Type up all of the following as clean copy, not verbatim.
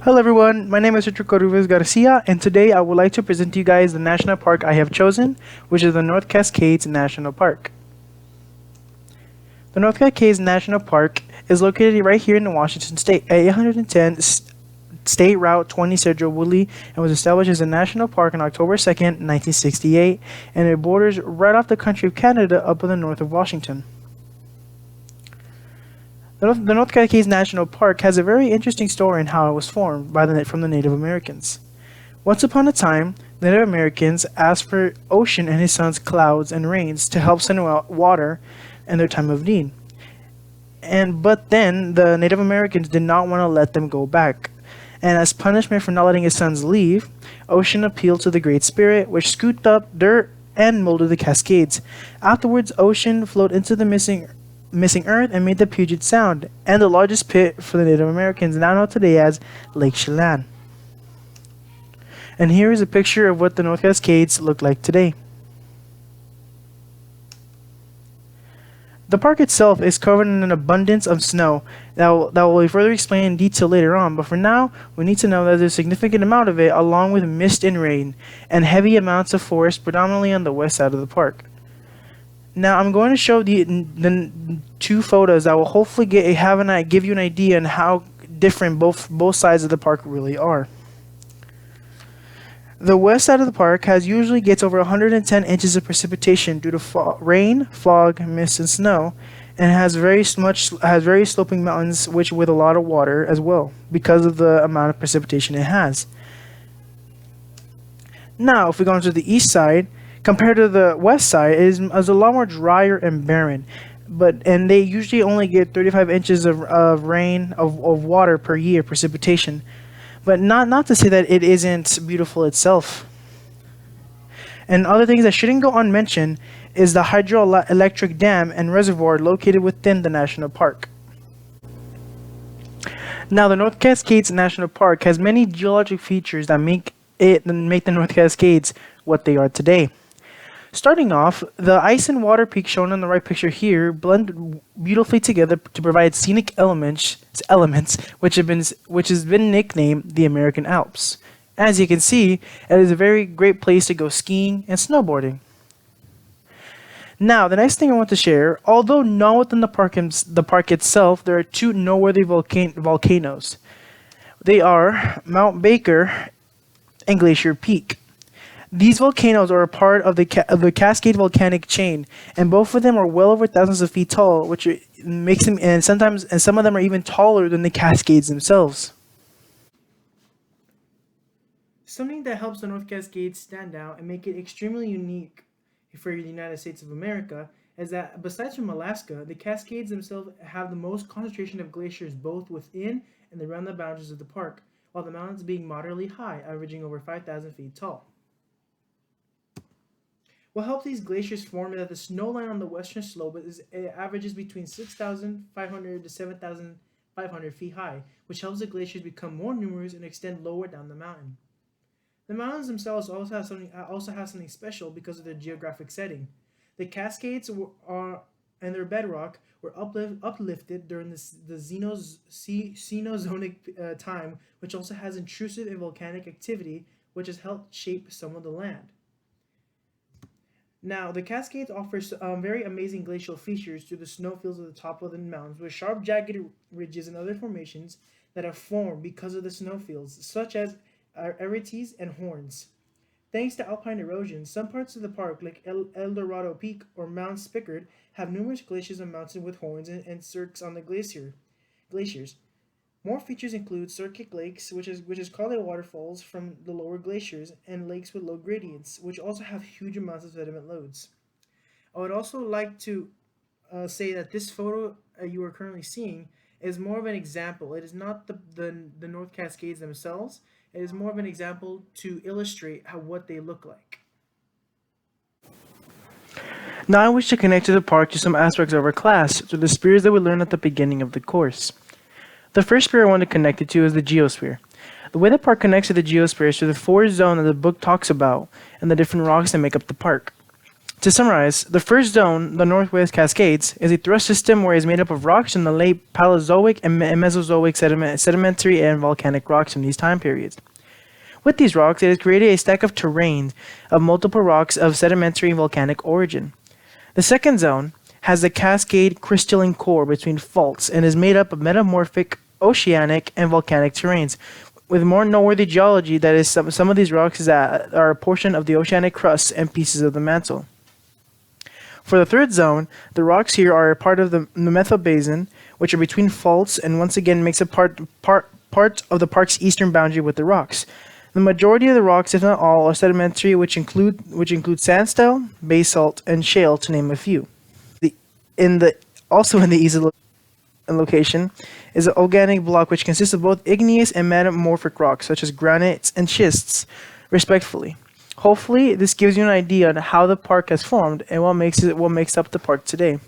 Hello everyone, my name is Rico Rivas Garcia, and today I would like to present to you guys the national park I have chosen, which is the North Cascades National Park. The North Cascades National Park is located right here in Washington State at 810 State Route 20 Cedro Woodley, and was established as a national park on October 2nd, 1968, and it borders right off the country of Canada up in the north of Washington. The North Cascades National Park has a very interesting story in how it was formed from the Native Americans. Once upon a time, Native Americans asked for Ocean and his sons clouds and rains to help send out water in their time of need. But then the Native Americans did not want to let them go back. And as punishment for not letting his sons leave, Ocean appealed to the Great Spirit, which scooped up dirt and molded the Cascades. Afterwards, Ocean flowed into the missing earth and made the Puget Sound, and the largest pit for the Native Americans, now known today as Lake Chelan. And here is a picture of what the North Cascades look like today. The park itself is covered in an abundance of snow that will be further explained in detail later on, but for now, we need to know that there's a significant amount of it, along with mist and rain, and heavy amounts of forest, predominantly on the west side of the park. Now I'm going to show the two photos that will hopefully give you an idea on how different both sides of the park really are. The west side of the park usually gets over 110 inches of precipitation due to rain, fog, mist, and snow, and has very sloping mountains with a lot of water as well because of the amount of precipitation it has. Now, if we go into the east side, compared to the west side, it is a lot more drier and barren, and they usually only get 35 inches of water per year precipitation. But not to say that it isn't beautiful itself. And other things that shouldn't go unmentioned is the hydroelectric dam and reservoir located within the national park. Now, the North Cascades National Park has many geologic features that make the North Cascades what they are today. Starting off, the ice and water peaks shown in the right picture here blend beautifully together to provide scenic elements which has been nicknamed the American Alps. As you can see, it is a very great place to go skiing and snowboarding. Now, the next thing I want to share, although not within the park itself, there are two noteworthy volcanoes. They are Mount Baker and Glacier Peak. These volcanoes are a part of the Cascade volcanic chain, and both of them are well over thousands of feet tall, which makes them, and some of them are even taller than the Cascades themselves. Something that helps the North Cascades stand out and make it extremely unique for the United States of America is that besides from Alaska, the Cascades themselves have the most concentration of glaciers both within and around the boundaries of the park, while the mountains being moderately high, averaging over 5,000 feet tall. What helps these glaciers form is that the snow line on the western slope averages between 6,500 to 7,500 feet high, which helps the glaciers become more numerous and extend lower down the mountain. The mountains themselves also have something special because of their geographic setting. The Cascades and their bedrock were uplifted during the Cenozoic time, which also has intrusive and volcanic activity, which has helped shape some of the land. Now, the Cascades offers very amazing glacial features through the snowfields at the top of the mountains, with sharp, jagged ridges and other formations that have formed because of the snowfields, such as arites and horns. Thanks to alpine erosion, some parts of the park, like El Dorado Peak or Mount Spickard, have numerous glaciers and mountains with horns and cirques on the glaciers. More features include cirquic lakes, which is called waterfalls from the lower glaciers, and lakes with low gradients, which also have huge amounts of sediment loads. I would also like to say that this photo you are currently seeing is more of an example. It is not the North Cascades themselves. It is more of an example to illustrate what they look like. Now I wish to connect to the park to some aspects of our class through the spheres that we learned at the beginning of the course. The first sphere I want to connect it to is the Geosphere. The way the park connects to the Geosphere is through the 4 zones that the book talks about and the different rocks that make up the park. To summarize, the first zone, the Northwest Cascades, is a thrust system where it is made up of rocks in the late Paleozoic and Mesozoic sedimentary and volcanic rocks from these time periods. With these rocks, it has created a stack of terrain of multiple rocks of sedimentary and volcanic origin. The second zone has the Cascade crystalline core between faults and is made up of metamorphic oceanic and volcanic terrains. With more noteworthy geology, that is, some of these rocks are a portion of the oceanic crust and pieces of the mantle. For the third zone, the rocks here are a part of the Metho Basin, which are between faults and once again makes a part of the park's eastern boundary with the rocks. The majority of the rocks, if not all, are sedimentary, which include sandstone, basalt, and shale, to name a few. Also in the east location is an organic block which consists of both igneous and metamorphic rocks, such as granites and schists, respectively. Hopefully, this gives you an idea on how the park has formed and what makes up the park today.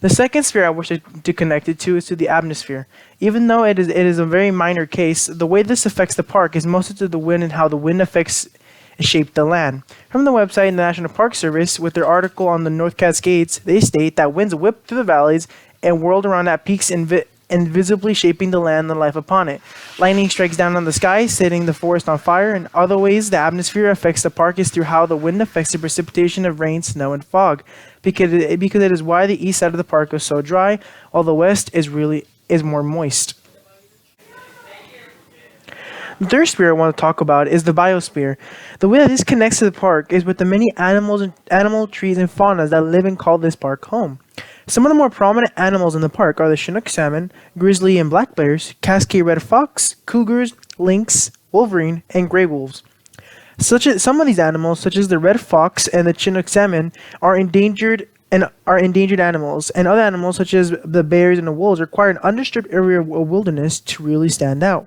The second sphere I wish to connect it to is to the atmosphere. Even though it is a very minor case, the way this affects the park is mostly to the wind and how the wind affects shape the land. From the website, the National Park Service, with their article on the North Cascades, they state that winds whip through the valleys and whirled around at peaks invisibly shaping the land and life upon it. Lightning strikes down on the sky, setting the forest on fire, and other ways the atmosphere affects the park is through how the wind affects the precipitation of rain, snow, and fog. Because it is why the east side of the park is so dry, while the west is more moist. The third sphere I want to talk about is the biosphere. The way that this connects to the park is with the many animal, trees, and faunas that live and call this park home. Some of the more prominent animals in the park are the Chinook salmon, grizzly and black bears, Cascade red fox, cougars, lynx, wolverine, and gray wolves. Some of these animals, such as the red fox and the Chinook salmon, are endangered animals, and other animals, such as the bears and the wolves, require an undisturbed area of wilderness to really stand out.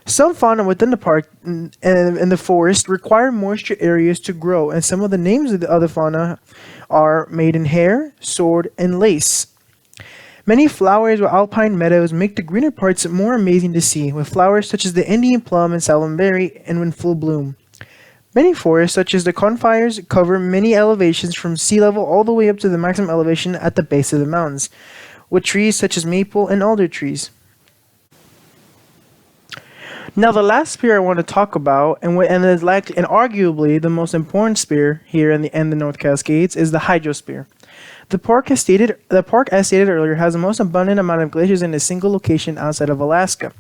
Some fauna within the park and the forest require moisture areas to grow, and some of the names of the other fauna are maidenhair, sword, and lace. Many flowers or alpine meadows make the greener parts more amazing to see, with flowers such as the Indian plum and salmonberry in full bloom. Many forests, such as the conifers, cover many elevations from sea level all the way up to the maximum elevation at the base of the mountains, with trees such as maple and alder trees. Now, the last sphere I want to talk about, and arguably the most important sphere here in the North Cascades, is the Hydrosphere. The park, as stated earlier, has the most abundant amount of glaciers in a single location outside of Alaska.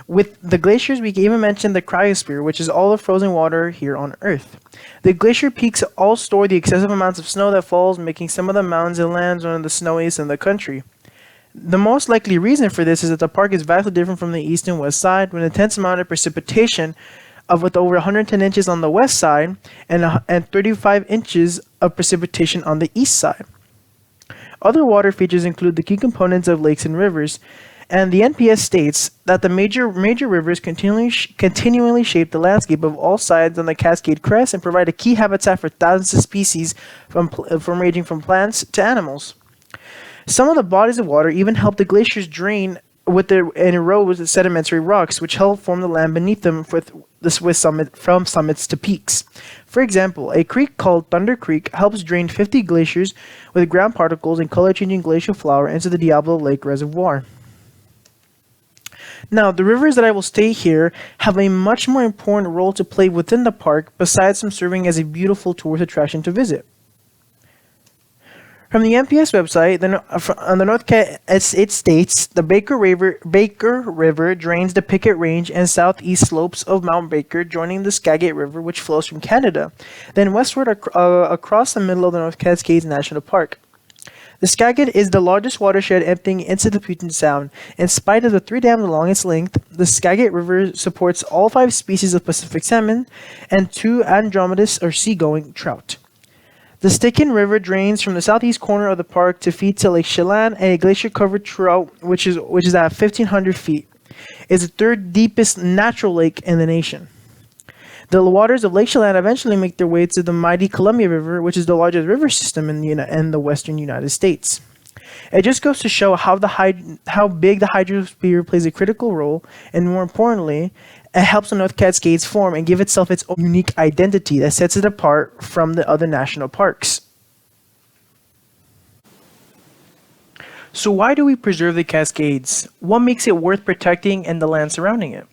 With the glaciers, we can even mention the Cryosphere, which is all the frozen water here on Earth. The glacier peaks all store the excessive amounts of snow that falls, making some of the mountains and lands one of the snowiest in the country. The most likely reason for this is that the park is vastly different from the east and west side, with an intense amount of precipitation with over 110 inches on the west side and 35 inches of precipitation on the east side. Other water features include the key components of lakes and rivers, and the NPS states that the major rivers continually shape the landscape of all sides on the Cascade Crest and provide a key habitat for thousands of species ranging from plants to animals. Some of the bodies of water even help the glaciers drain and erode with the sedimentary rocks, which help form the land beneath them from summits to peaks. For example, a creek called Thunder Creek helps drain 50 glaciers with ground particles and color-changing glacial flour into the Diablo Lake Reservoir. Now, the rivers that I will state here have a much more important role to play within the park, besides them serving as a beautiful tourist attraction to visit. From the NPS website, on the North it states the Baker River drains the Pickett Range and southeast slopes of Mount Baker, joining the Skagit River, which flows from Canada, then westward across the middle of the North Cascades National Park. The Skagit is the largest watershed emptying into the Puget Sound. In spite of the 3 dams along its length, the Skagit River supports all 5 species of Pacific salmon and 2 Andromedas or seagoing trout. The Stikine River drains from the southeast corner of the park to feed to Lake Chelan, and a glacier-covered trout, which is at 1,500 feet, is the 3rd deepest natural lake in the nation. The waters of Lake Chelan eventually make their way to the mighty Columbia River, which is the largest river system in the western United States. It just goes to show how big the hydrosphere plays a critical role, and more importantly, It helps the North Cascades form and give itself its own unique identity that sets it apart from the other national parks. So why do we preserve the Cascades? What makes it worth protecting and the land surrounding it?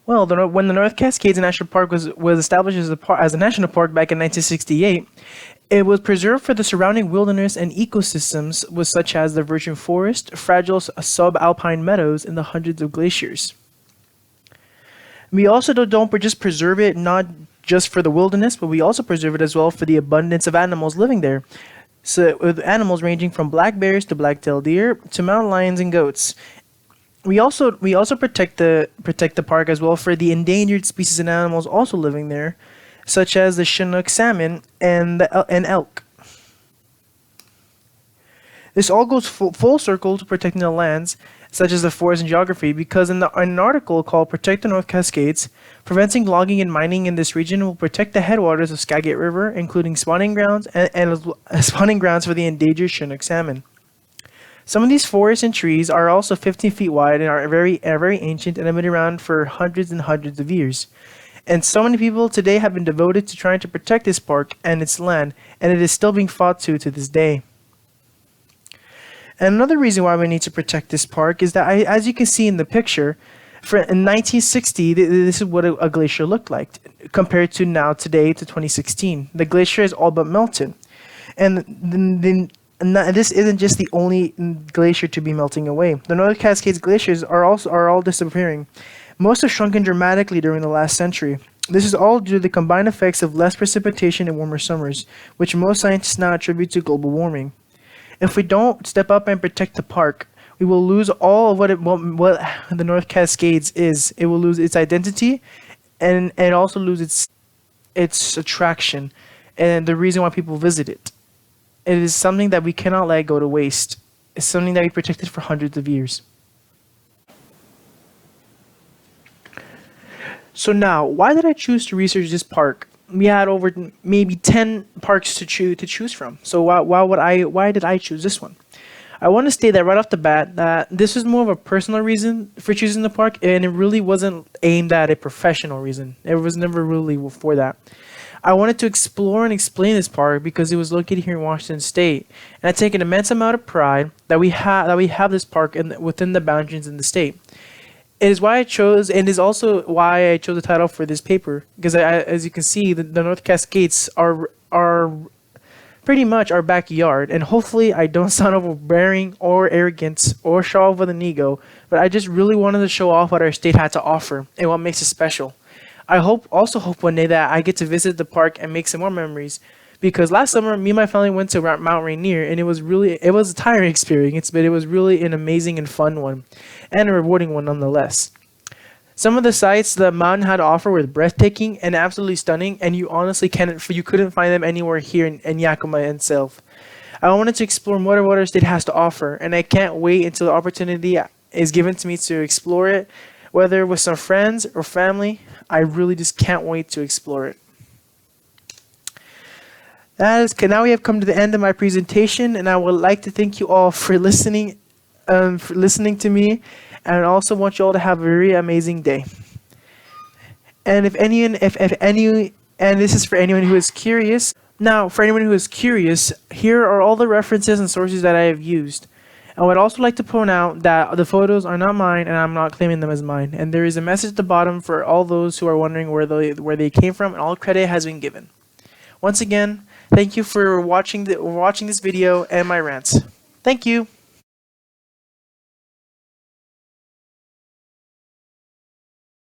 Well, when the North Cascades National Park was established as a national park back in 1968, it was preserved for the surrounding wilderness and ecosystems, such as the virgin forest, fragile subalpine meadows, and the hundreds of glaciers. We also don't just preserve it not just for the wilderness, but we also preserve it as well for the abundance of animals living there. So with animals ranging from black bears to black-tailed deer to mountain lions and goats. We also protect the park as well for the endangered species and animals also living there, such as the Chinook salmon and elk. This all goes full circle to protecting the lands, such as the forest and geography, because in an article called Protect the North Cascades, preventing logging and mining in this region will protect the headwaters of Skagit River, including spawning grounds and spawning grounds for the endangered Chinook salmon. Some of these forests and trees are also 15 feet wide and are very ancient and have been around for hundreds and hundreds of years. And so many people today have been devoted to trying to protect this park and its land, and it is still being fought to this day. And another reason why we need to protect this park is that, as you can see in the picture, in 1960, this is what a glacier looked like compared to today to 2016. The glacier is all but melted. And this isn't just the only glacier to be melting away. The North Cascades glaciers are all disappearing. Most have shrunken dramatically during the last century. This is all due to the combined effects of less precipitation and warmer summers, which most scientists now attribute to global warming. If we don't step up and protect the park, we will lose all of what the North Cascades is. It will lose its identity, and also lose its attraction, and the reason why people visit it. It is something that we cannot let go to waste. It's something that we protected for hundreds of years. So now, why did I choose to research this park? We had over maybe 10 parks to choose from. So why did I choose this one? I want to state that right off the bat that this is more of a personal reason for choosing the park, and it really wasn't aimed at a professional reason. It was never really for that. I wanted to explore and explain this park because it was located here in Washington State, and I take an immense amount of pride that we have this park within the boundaries in the state. It is why I chose, and is also why I chose the title for this paper, because as you can see, the North Cascades are pretty much our backyard, and hopefully I don't sound overbearing or arrogant or show off with an ego, but I just really wanted to show off what our state had to offer and what makes it special. I also hope one day that I get to visit the park and make some more memories, because last summer me and my family went to Mount Rainier, and it was a tiring experience, but it was really an amazing and fun one, and a rewarding one nonetheless. Some of the sights the mountain had to offer were breathtaking and absolutely stunning, and you couldn't find them anywhere here in Yakima itself. I wanted to explore what our state has to offer, and I can't wait until the opportunity is given to me to explore it, whether with some friends or family. I really just can't wait to explore it. Now we have come to the end of my presentation, and I would like to thank you all for listening to me, and I also want you all to have a very amazing day. And and this is for anyone who is curious. Now, for anyone who is curious, here are all the references and sources that I have used. I would also like to point out that the photos are not mine, and I'm not claiming them as mine. And there is a message at the bottom for all those who are wondering where they came from, and all credit has been given. Once again, thank you for watching this video and my rants. Thank you.